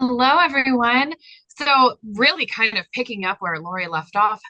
Hello, everyone. So, really kind of picking up where Lori left off,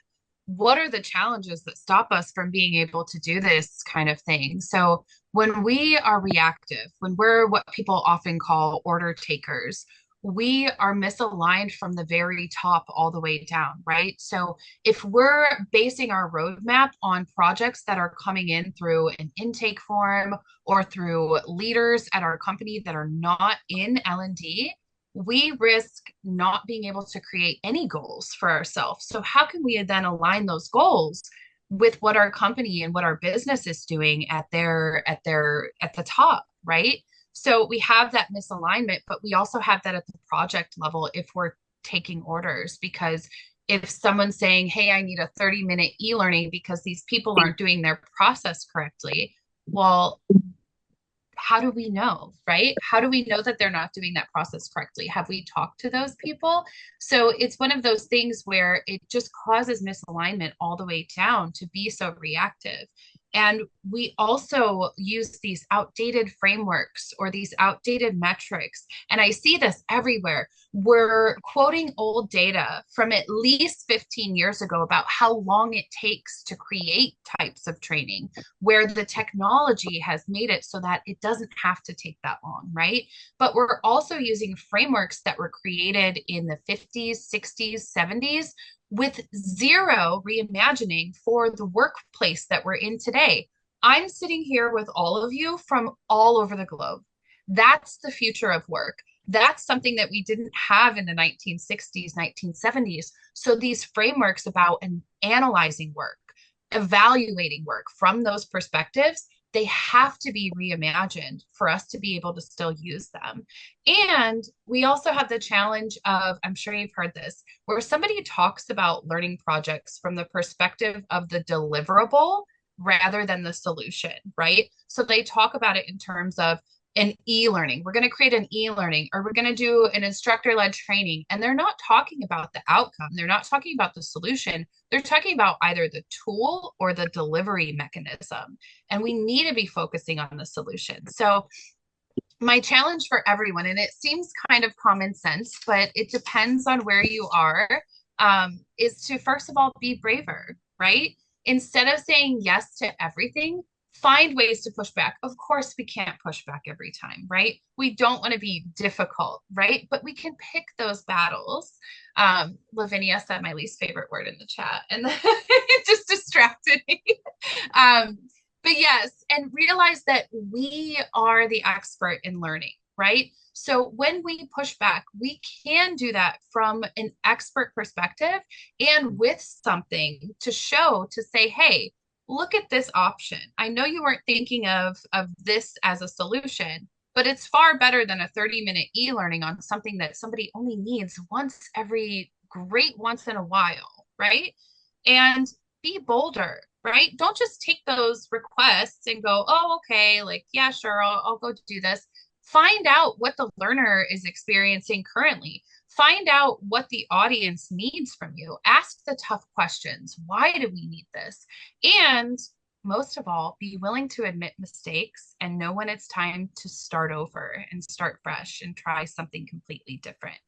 what are the challenges that stop us from being able to do this kind of thing? So, when we are reactive, when we're what people often call order takers, we are misaligned from the very top all the way down, right? So, if we're basing our roadmap on projects that are coming in through an intake form or through leaders at our company that are not in L&D, we risk not being able to create any goals for ourselves. So how can we then align those goals with what our company and what our business is doing at the top, right? So we have that misalignment, but we also have that at the project level if we're taking orders because if someone's saying, "Hey, I need a 30-minute e-learning because these people aren't doing their process correctly." Well, how do we know, right? How do we know that they're not doing that process correctly? Have we talked to those people? So it's one of those things where it just causes misalignment all the way down to be so reactive. And we also use these outdated frameworks or these outdated metrics. And I see this everywhere. We're quoting old data from at least 15 years ago about how long it takes to create types of training where the technology has made it so that it doesn't have to take that long, right? But we're also using frameworks that were created in the 50s, 60s, 70s with zero reimagining for the workplace that we're in today. I'm sitting here with all of you from all over the globe. That's the future of work. That's something that we didn't have in the 1960s, 1970s. So these frameworks about analyzing work, evaluating work from those perspectives, they have to be reimagined for us to be able to still use them. And we also have the challenge of, I'm sure you've heard this, where somebody talks about learning projects from the perspective of the deliverable rather than the solution, right? So they talk about it in terms of an e-learning. We're going to create an e-learning or we're going to do an instructor-led training. And they're not talking about the outcome. They're not talking about the solution. They're talking about either the tool or the delivery mechanism. And we need to be focusing on the solution. So my challenge for everyone, and it seems kind of common sense, but it depends on where you are, is to first of all be braver, right? Instead of saying yes to everything, find ways to push back. Of course, we can't push back every time, right? We don't want to be difficult, right? But we can pick those battles. Lavinia said my least favorite word in the chat, and it just distracted me. Um, but yes, and realize that we are the expert in learning, right? So when we push back, we can do that from an expert perspective and with something to show to say, hey, look at this option. I know you weren't thinking of this as a solution, but it's far better than a 30-minute e-learning on something that somebody only needs once in a while, right? And be bolder, right? Don't just take those requests and go, oh, okay, like, yeah, sure, I'll go do this. Find out what the learner is experiencing currently. Find out what the audience needs from you. Ask the tough questions. Why do we need this? And most of all, be willing to admit mistakes and know when it's time to start over and start fresh and try something completely different.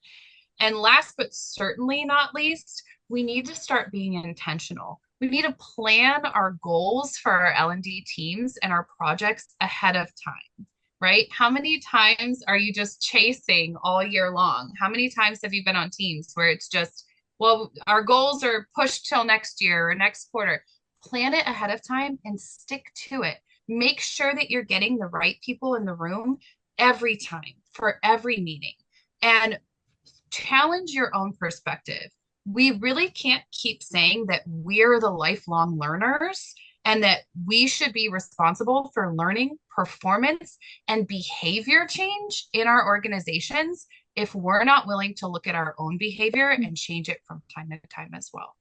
And last but certainly not least, we need to start being intentional. We need to plan our goals for our L&D teams and our projects ahead of time, right? How many times are you just chasing all year long? How many times have you been on teams where it's just, well, our goals are pushed till next year or next quarter? Plan it ahead of time and stick to it. Make sure that you're getting the right people in the room every time for every meeting. And challenge your own perspective. We really can't keep saying that we're the lifelong learners and that we should be responsible for learning, performance, and behavior change in our organizations if we're not willing to look at our own behavior and change it from time to time as well.